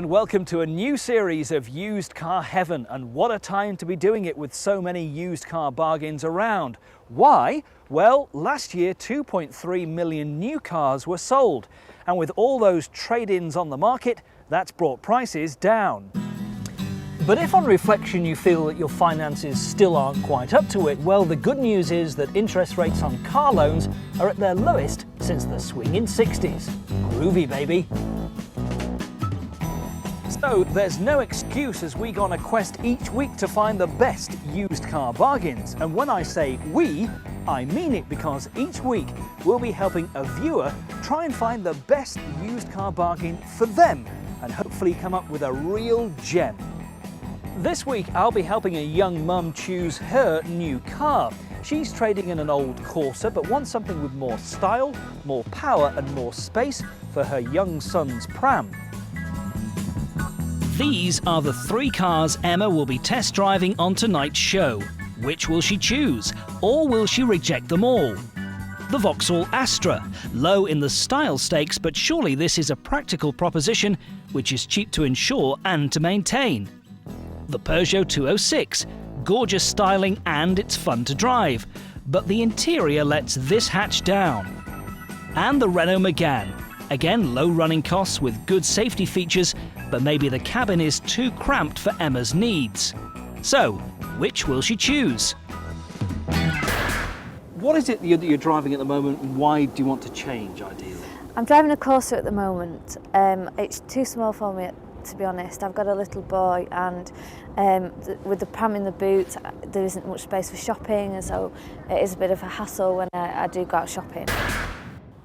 and welcome to a new series of Used Car Heaven, and what a time to be doing it with so many used car bargains around. Why? Well, last year 2.3 million new cars were sold, and with all those trade-ins on the market, that's brought prices down. But if on reflection you feel that your finances still aren't quite up to it, well, the good news is that interest rates on car loans are at their lowest since the swinging 60s. Groovy, baby. So there's no excuse as we go on a quest each week to find the best used car bargains. And when I say we, I mean it, because each week we'll be helping a viewer try and find the best used car bargain for them and hopefully come up with a real gem. This week I'll be helping a young mum choose her new car. She's trading in an old Corsa but wants something with more style, more power and more space for her young son's pram. These are the three cars Emma will be test driving on tonight's show. Which will she choose, or will she reject them all? The Vauxhall Astra, low in the style stakes, but surely this is a practical proposition which is cheap to insure and to maintain. The Peugeot 206, gorgeous styling and it's fun to drive, but the interior lets this hatch down. And the Renault Magan, again low running costs with good safety features, but maybe the cabin is too cramped for Emma's needs. So, which will she choose? What is it that you're driving at the moment, and why do you want to change ideally? I'm driving a Corsa at the moment. It's too small for me, to be honest. I've got a little boy, and with the pram in the boot, there isn't much space for shopping, and so it is a bit of a hassle when I do go out shopping.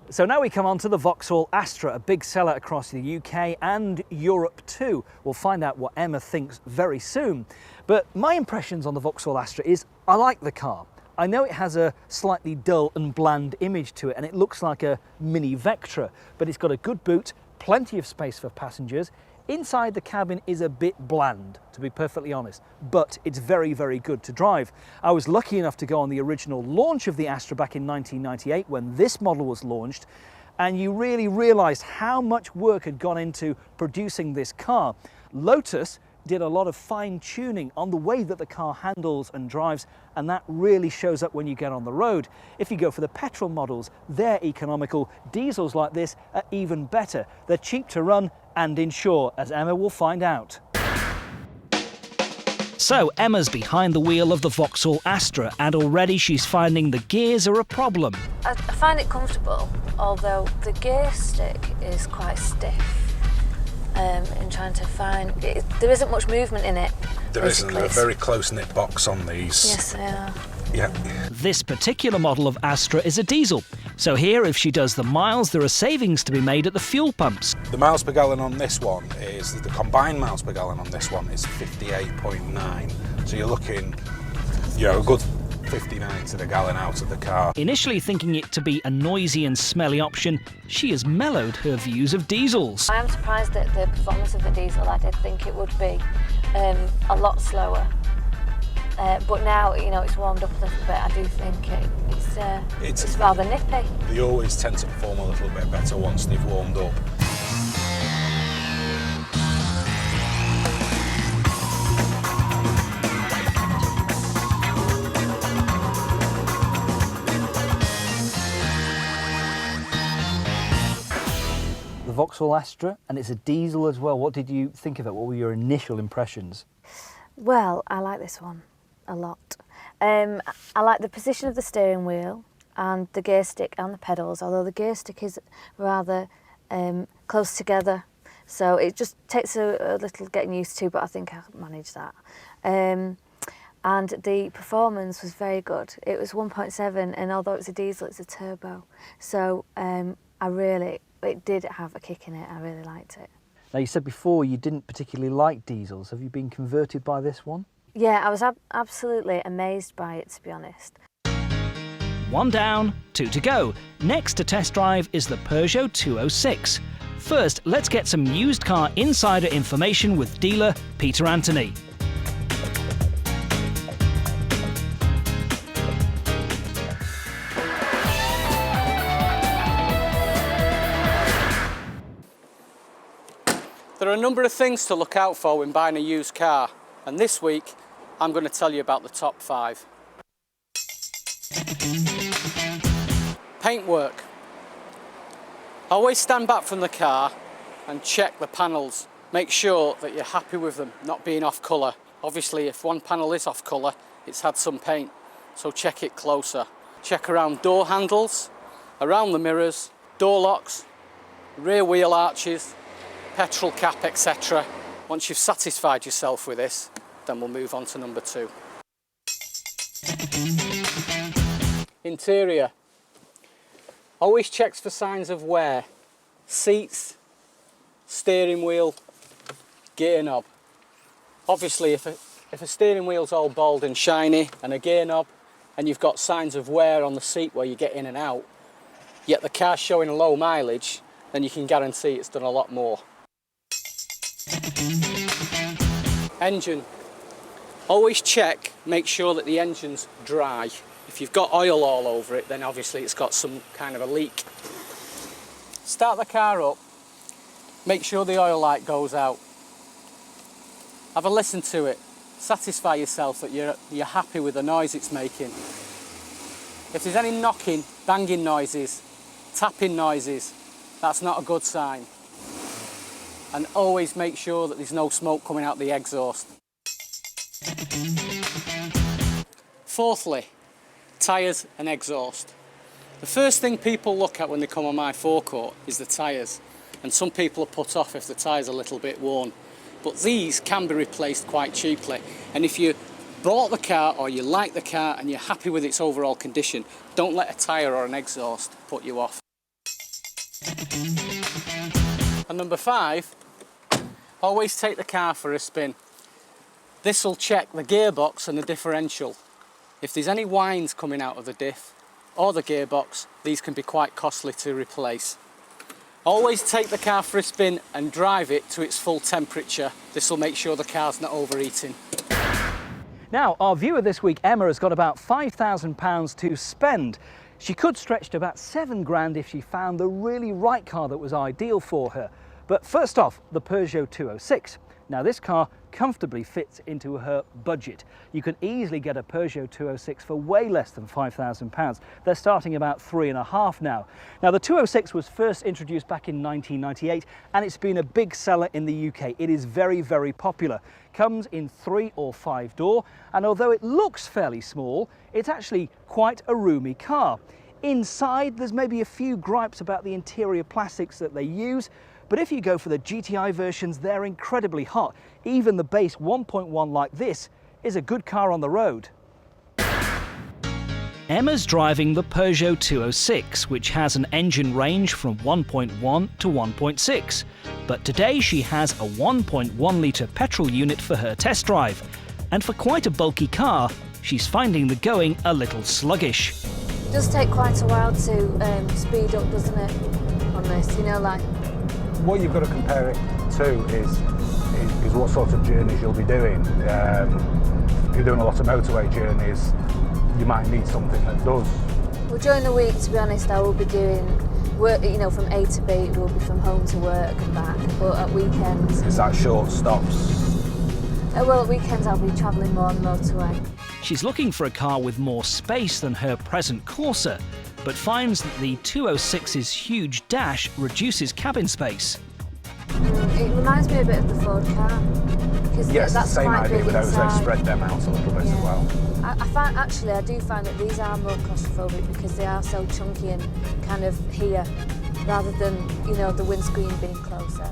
So now we come on to the Vauxhall Astra, a big seller across the UK and Europe too. We'll find out what Emma thinks very soon. But my impressions on the Vauxhall Astra is I like the car. I know it has a slightly dull and bland image to it, and it looks like a mini Vectra, but it's got a good boot, plenty of space for passengers. Inside the cabin is a bit bland, to be perfectly honest, but it's very, very good to drive. I was lucky enough to go on the original launch of the Astra back in 1998 when this model was launched, and you really realised how much work had gone into producing this car. Lotus did a lot of fine tuning on the way that the car handles and drives, and that really shows up when you get on the road. If you go for the petrol models, they're economical. Diesels like this are even better. They're cheap to run and insure, as Emma will find out. So Emma's behind the wheel of the Vauxhall Astra, and already she's finding the gears are a problem. I find it comfortable, although the gear stick is quite stiff. In trying to find it, there isn't much movement in it. There isn't. A very close-knit box on these. Yes, they are. Yeah. This particular model of Astra is a diesel, so here if she does the miles there are savings to be made at the fuel pumps. The miles per gallon on this one is, the combined miles per gallon on this one is 58.9. So you're looking, a good 59 to the gallon out of the car. Initially thinking it to be a noisy and smelly option, she has mellowed her views of diesels. I am surprised at the performance of the diesel. I did think it would be a lot slower. But now, it's warmed up a little bit. I do think it's rather nippy. They always tend to perform a little bit better once they've warmed up. The Vauxhall Astra, and it's a diesel as well. What did you think of it? What were your initial impressions? Well, I like this one a lot. I like the position of the steering wheel and the gear stick and the pedals, although the gear stick is rather close together, so it just takes a little getting used to, but I think I'll manage that. And the performance was very good. It was 1.7, and although it's a diesel, it's a turbo, so it did have a kick in it. I really liked it. Now, you said before you didn't particularly like diesels. Have you been converted by this one? Yeah, I was absolutely amazed by it, to be honest. One down, two to go. Next to test drive is the Peugeot 206. First, let's get some used car insider information with dealer Peter Anthony. There are a number of things to look out for when buying a used car, and this week I'm going to tell you about the top 5. Paintwork. Always stand back from the car and check the panels. Make sure that you're happy with them not being off colour. Obviously, if one panel is off colour, it's had some paint, so check it closer. Check around door handles, around the mirrors, door locks, rear wheel arches, petrol cap, etc. Once you've satisfied yourself with this, then we'll move on to number 2. Interior. Always checks for signs of wear. Seats, steering wheel, gear knob. Obviously, if a steering wheel's all bald and shiny and a gear knob, and you've got signs of wear on the seat where you get in and out, yet the car's showing a low mileage, then you can guarantee it's done a lot more. Engine. Always check, make sure that the engine's dry. If you've got oil all over it, then obviously it's got some kind of a leak. Start the car up, make sure the oil light goes out. Have a listen to it. Satisfy yourself that you're happy with the noise it's making. If there's any knocking, banging noises, tapping noises, that's not a good sign. And always make sure that there's no smoke coming out the exhaust. Fourthly, tyres and exhaust. The first thing people look at when they come on my forecourt is the tyres, and some people are put off if the tyres are a little bit worn. But these can be replaced quite cheaply, and if you bought the car or you like the car and you're happy with its overall condition, don't let a tyre or an exhaust put you off. And number 5, always take the car for a spin. This will check the gearbox and the differential. If there's any whines coming out of the diff or the gearbox, these can be quite costly to replace. Always take the car for a spin and drive it to its full temperature. This will make sure the car's not overheating. Now, our viewer this week, Emma, has got about £5,000 to spend. She could stretch to about £7,000 if she found the really right car that was ideal for her. But first off, the Peugeot 206. Now, this car comfortably fits into her budget. You can easily get a Peugeot 206 for way less than £5,000. They're starting about £3,500 now. Now, the 206 was first introduced back in 1998 and it's been a big seller in the UK. It is very, very popular. Comes in 3 or 5 door, and although it looks fairly small, it's actually quite a roomy car. Inside, there's maybe a few gripes about the interior plastics that they use, but if you go for the GTI versions, they're incredibly hot. Even the base 1.1 like this is a good car on the road. Emma's driving the Peugeot 206, which has an engine range from 1.1 to 1.6. But today she has a 1.1 litre petrol unit for her test drive. And for quite a bulky car, she's finding the going a little sluggish. It does take quite a while to speed up, doesn't it, on this, you know, like... What you've got to compare it to is what sort of journeys you'll be doing. If you're doing a lot of motorway journeys, you might need something that does. Well, during the week, to be honest, I will be doing work, you know, from A to B. It will be from home to work and back. But at weekends... Is that short stops? Well, at weekends I'll be travelling more on the motorway. She's looking for a car with more space than her present Corsa, but finds that the 206's huge dash reduces cabin space. It reminds me a bit of the Ford car. Yes, that's the same quite idea, big but those they inside. spread them out a little bit as well. I do find that these are more claustrophobic because they are so chunky and kind of here, rather than, you know, the windscreen being closer.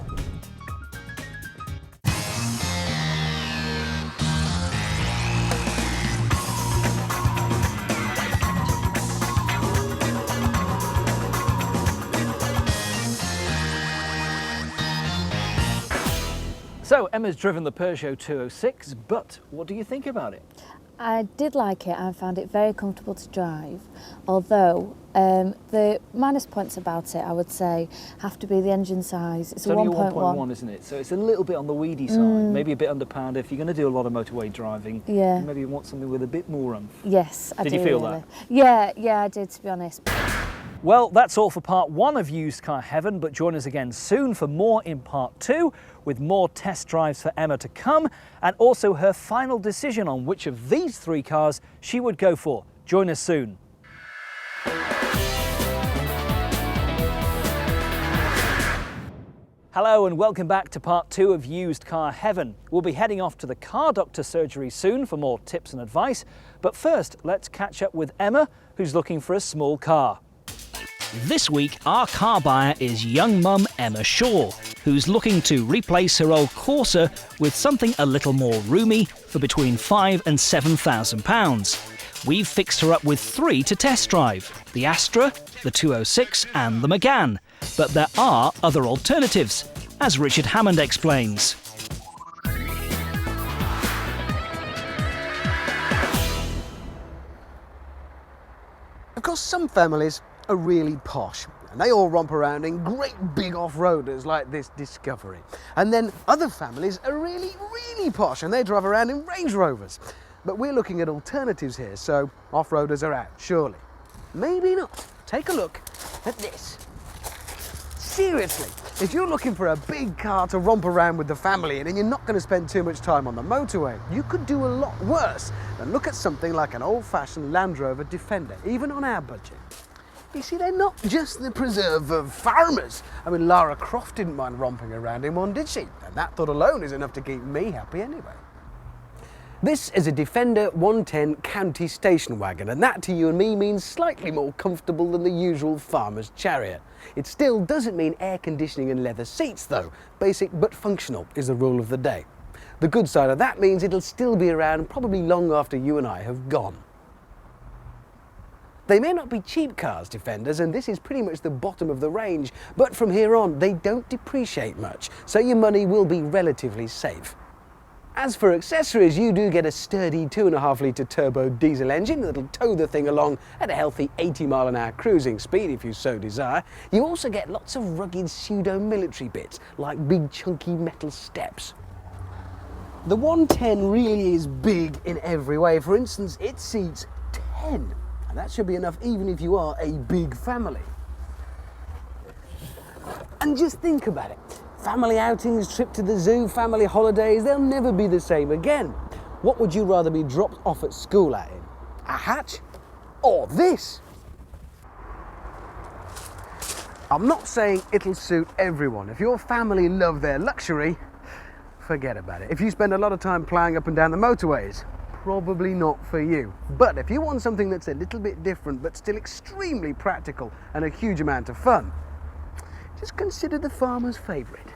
So, Emma's driven the Peugeot 206, but what do you think about it? I did like it. I found it very comfortable to drive, although the minus points about it, I would say, have to be the engine size. It's only a 1.1, isn't it? So it's a little bit on the weedy side, maybe a bit under pound. If you're going to do a lot of motorway driving, Yeah. maybe you want something with a bit more oomph. Yes, I Did do. you feel really. that? Yeah, I did, to be honest. Well, that's all for part 1 of Used Car Heaven, but join us again soon for more in part 2, with more test drives for Emma to come, and also her final decision on which of these 3 cars she would go for. Join us soon. Hello and welcome back to part 2 of Used Car Heaven. We'll be heading off to the car doctor surgery soon for more tips and advice, but first let's catch up with Emma, who's looking for a small car. This week, our car buyer is young mum Emma Shaw, who's looking to replace her old Corsa with something a little more roomy for between £5,000 and £7,000. We've fixed her up with 3 to test drive: the Astra, the 206 and the Magan. But there are other alternatives, as Richard Hammond explains. Of course, some families are really posh, and they all romp around in great big off-roaders like this Discovery. And then other families are really, really posh, and they drive around in Range Rovers. But we're looking at alternatives here, so off-roaders are out, surely. Maybe not. Take a look at this. Seriously, if you're looking for a big car to romp around with the family in and you're not going to spend too much time on the motorway, you could do a lot worse than look at something like an old-fashioned Land Rover Defender, even on our budget. You see, they're not just the preserve of farmers. I mean, Lara Croft didn't mind romping around in one, did she? And that thought alone is enough to keep me happy anyway. This is a Defender 110 county station wagon, and that to you and me means slightly more comfortable than the usual farmer's chariot. It still doesn't mean air conditioning and leather seats though. Basic but functional is the rule of the day. The good side of that means it'll still be around probably long after you and I have gone. They may not be cheap cars, Defenders, and this is pretty much the bottom of the range, but from here on they don't depreciate much, so your money will be relatively safe. As for accessories, you do get a sturdy 2.5 litre turbo diesel engine that'll tow the thing along at a healthy 80 mph cruising speed if you so desire. You also get lots of rugged pseudo-military bits, like big chunky metal steps. The 110 really is big in every way. For instance, it seats 10, and that should be enough even if you are a big family. And just think about it. Family outings, trip to the zoo, family holidays, they'll never be the same again. What would you rather be dropped off at school at in? A hatch? Or this? I'm not saying it'll suit everyone. If your family love their luxury, forget about it. If you spend a lot of time ploughing up and down the motorways, probably not for you. But if you want something that's a little bit different but still extremely practical and a huge amount of fun, just consider the farmer's favourite.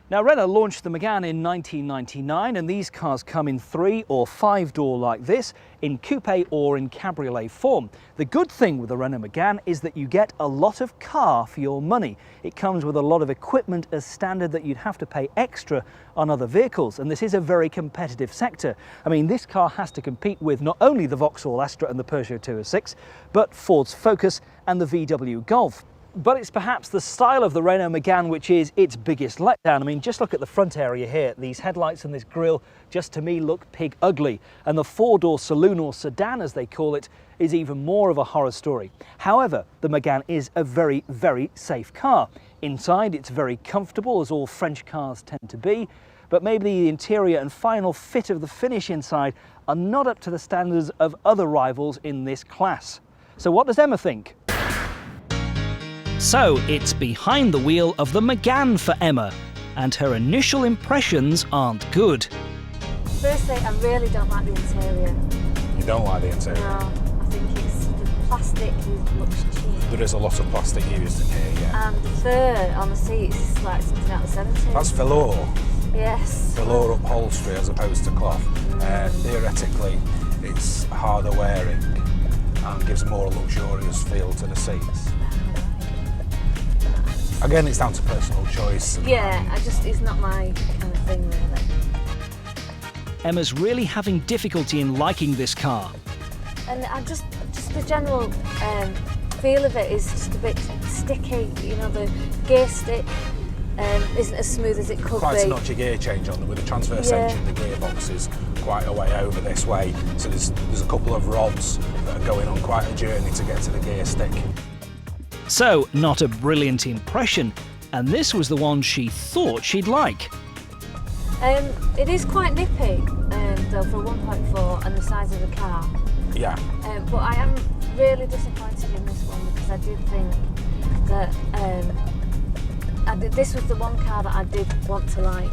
Now, Renault launched the Megane in 1999, and these cars come in 3- or 5-door like this, in coupe or in cabriolet form. The good thing with the Renault Magan is that you get a lot of car for your money. It comes with a lot of equipment as standard that you'd have to pay extra on other vehicles, and this is a very competitive sector. I mean, this car has to compete with not only the Vauxhall Astra and the Peugeot 206, but Ford's Focus and the VW Golf. But it's perhaps the style of the Renault Magan which is its biggest letdown. I mean, just look at the front area here. These headlights and this grille just to me look pig ugly. And the 4-door saloon, or sedan as they call it, is even more of a horror story. However, the Magan is a very, very safe car. Inside, it's very comfortable, as all French cars tend to be, but maybe the interior and final fit of the finish inside are not up to the standards of other rivals in this class. So what does Emma think? So it's behind the wheel of the Magan for Emma, and her initial impressions aren't good. Firstly, I really don't like the interior. You don't like the interior? No, I think it's the plastic looks cheap. There is a lot of plastic used in here, yeah. And the fur on the seats is like something out of the 70s. That's velour. Yes. Velour upholstery as opposed to cloth. Theoretically, it's harder wearing and gives a more luxurious feel to the seats. Again, it's down to personal choice. Yeah, it's not my kind of thing really. Emma's really having difficulty in liking this car. And I just the general feel of it is just a bit sticky. You know, the gear stick isn't as smooth as it could Quite be. a notchy gear change on them with the transverse engine. The gearbox is quite a way over this way, so there's a couple of rods that are going on quite a journey to get to the gear stick. So, not a brilliant impression, and this was the one she thought she'd like. It is quite nippy, though, for a 1.4 and the size of the car. Yeah. But I am really disappointed in this one because I did think that this was the one car that I did want to like.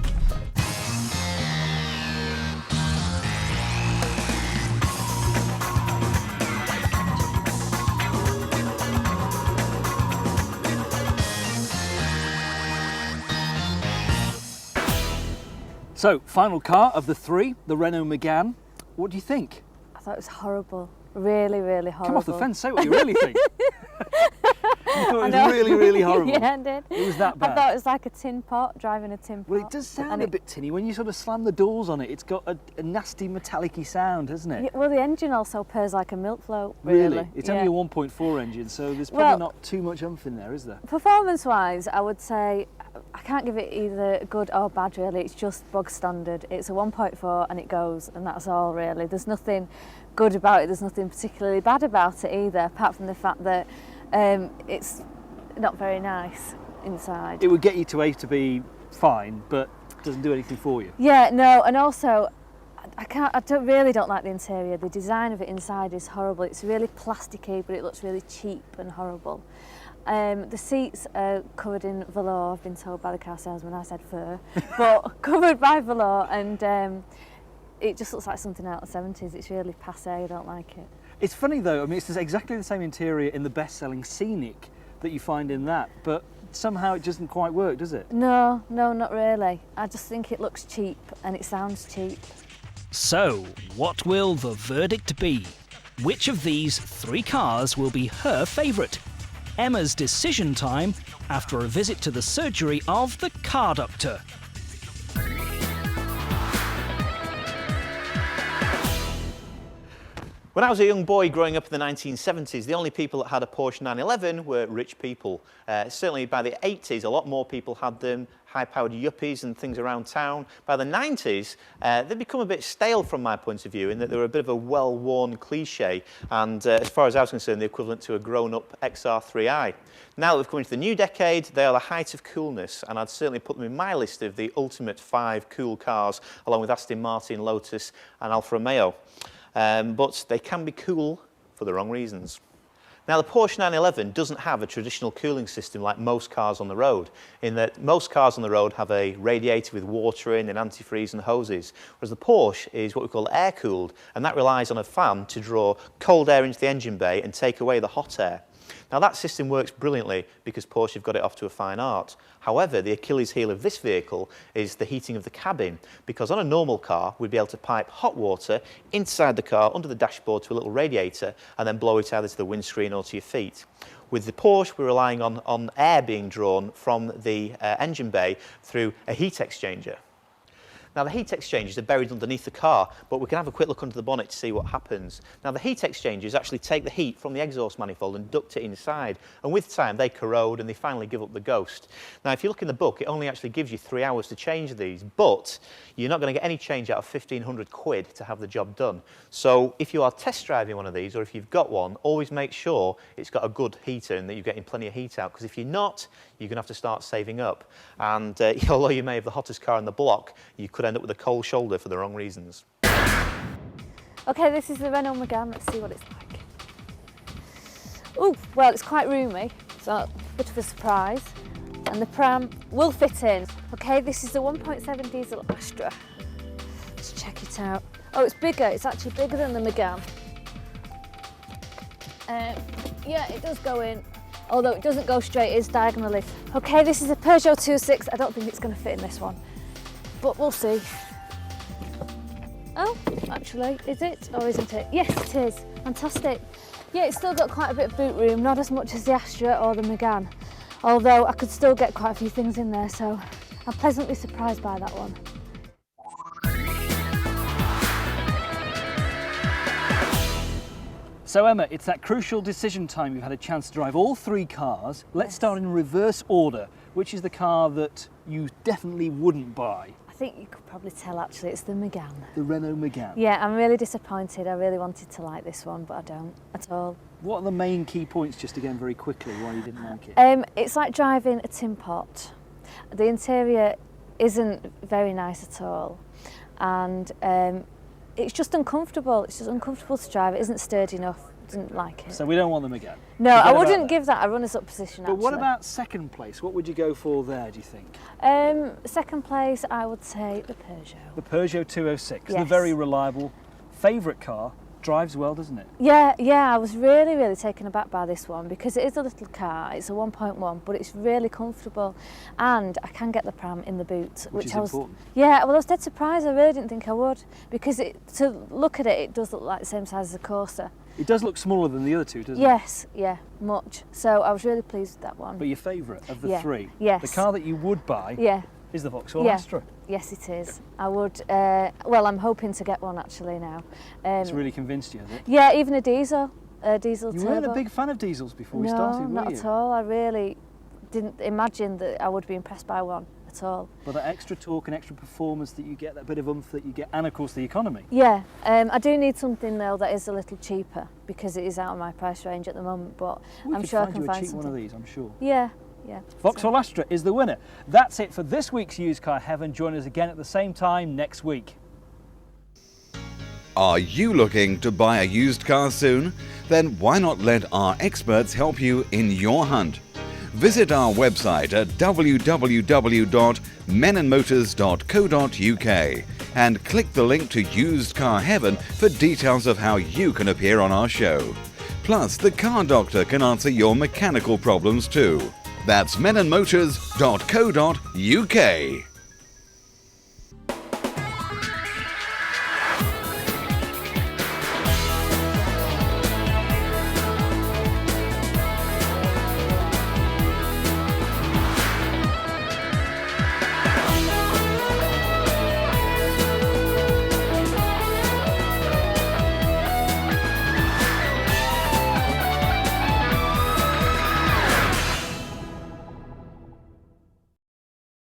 So, final car of the three, the Renault Magan. What do you think? I thought it was horrible. Really, really horrible. Come off the fence, say what you really think. You thought it was really, really horrible. Yeah, I did. It was that bad. I thought it was like a tin pot, driving a tin pot. Well, it does sound a bit tinny. When you sort of slam the doors on it, it's got a nasty metallic-y sound, hasn't it? Yeah, well, the engine also purrs like a milk float, really. It's only a 1.4 engine, so there's probably not too much oomph in there, is there? Performance-wise, I would say I can't give it either good or bad, really. It's just bog standard. It's a 1.4 and it goes, and that's all, really. There's nothing good about it. There's nothing particularly bad about it either, apart from the fact that it's not very nice inside. It would get you to A to B fine, but doesn't do anything for you. Yeah, no, and also really don't like the interior. The design of it inside is horrible. It's really plasticky, but it looks really cheap and horrible. The seats are covered in velour, I've been told by the car salesman. I said fur, but covered by velour, and it just looks like something out of the 70s. It's really passé, I don't like it. It's funny though, I mean, it's exactly the same interior in the best-selling Scenic that you find in that, but somehow it doesn't quite work, does it? No, not really. I just think it looks cheap and it sounds cheap. So, what will the verdict be? Which of these three cars will be her favourite? Emma's decision time after a visit to the surgery of the car doctor. When I was a young boy growing up in the 1970s, the only people that had a Porsche 911 were rich people. Certainly by the 80s, a lot more people had them, high-powered yuppies and things around town. By the 90s, they'd become a bit stale from my point of view, in that they were a bit of a well-worn cliche, and as far as I was concerned, the equivalent to a grown-up XR3i. Now that we've come into the new decade, they are the height of coolness, and I'd certainly put them in my list of the ultimate 5 cool cars, along with Aston Martin, Lotus and Alfa Romeo. But they can be cool for the wrong reasons. Now, the Porsche 911 doesn't have a traditional cooling system like most cars on the road, in that most cars on the road have a radiator with water in and antifreeze and hoses, whereas the Porsche is what we call air-cooled, and that relies on a fan to draw cold air into the engine bay and take away the hot air. Now, that system works brilliantly because Porsche have got it off to a fine art. However, the Achilles heel of this vehicle is the heating of the cabin, because on a normal car, we'd be able to pipe hot water inside the car under the dashboard to a little radiator and then blow it either to the windscreen or to your feet. With the Porsche, we're relying on air being drawn from the engine bay through a heat exchanger. Now, the heat exchangers are buried underneath the car, but we can have a quick look under the bonnet to see what happens. Now, the heat exchangers actually take the heat from the exhaust manifold and duct it inside, and with time they corrode and they finally give up the ghost. Now, if you look in the book, it only actually gives you 3 hours to change these, but you're not going to get any change out of 1,500 quid to have the job done. So if you are test driving one of these, or if you've got one, always make sure it's got a good heater and that you're getting plenty of heat out, because if you're not, you're going to have to start saving up. And although you may have the hottest car in the block, you could end up with a cold shoulder for the wrong reasons. Okay, this is the Renault Magan. Let's see what it's like. Oh, well, it's quite roomy, so a bit of a surprise. And the pram will fit in. Okay, this is the 1.7 diesel Astra. Let's check it out. Oh, it's bigger. It's actually bigger than the Magan. Yeah, it does go in, although it doesn't go straight, it's diagonally. Okay, this is a Peugeot 2.6. I don't think it's going to fit in this one, but we'll see. Oh, actually, is it or isn't it? Yes, it is. Fantastic. Yeah, it's still got quite a bit of boot room, not as much as the Astra or the Magan, although I could still get quite a few things in there, so I'm pleasantly surprised by that one. So Emma, it's that crucial decision time. You've had a chance to drive all 3 cars. Let's start in reverse order. Which is the car that you definitely wouldn't buy? I think you could probably tell actually it's the Mcgann. The Renault Magan. Yeah, I'm really disappointed. I really wanted to like this one, but I don't at all. What are the main key points, just again very quickly, why you didn't like it? It's like driving a tin pot. The interior isn't very nice at all, and it's just uncomfortable. It's just uncomfortable to drive. It isn't sturdy enough. Didn't like it. So we don't want them again. No, Forget I about wouldn't that. give that a runners-up position. But what actually. about second place? What would you go for there, do you think? Second place? I would say the Peugeot. The Peugeot 206, the Yes. very reliable, favourite car, drives well, doesn't it? Yeah, I was really taken aback by this one because it is a little car. It's a 1.1, but it's really comfortable, and I can get the pram in the boot, Which is I was. important. Yeah, well, I was dead surprised. I really didn't think I would because to look at it, it does look like the same size as a Corsa. It does look smaller than the other two, doesn't it? Yes, yeah, much. So I was really pleased with that one. But your favourite of the Yeah, three, yes. the car that you would buy, Yeah. is the Vauxhall Yeah. Astra. Yes, it is. I would. Well, I'm hoping to get one actually now. It's really convinced you, has it? Yeah, even a diesel You turbo. weren't a big fan of diesels before we started, were not you? at all. I really didn't imagine that I would be impressed by one at all. But that extra torque and extra performance that you get, that bit of oomph that you get, and of course the economy. Yeah, I do need something though that is a little cheaper because it is out of my price range at the moment. But We I'm could sure I find can you a find cheap something. one of these, I'm sure. Yeah. Vauxhall Astra is the winner. That's it for this week's Used Car Heaven. Join us again at the same time next week. Are you looking to buy a used car soon? Then why not let our experts help you in your hunt? Visit our website at www.menandmotors.co.uk and click the link to Used Car Heaven for details of how you can appear on our show. Plus, the car doctor can answer your mechanical problems too. That's menandmotors.co.uk.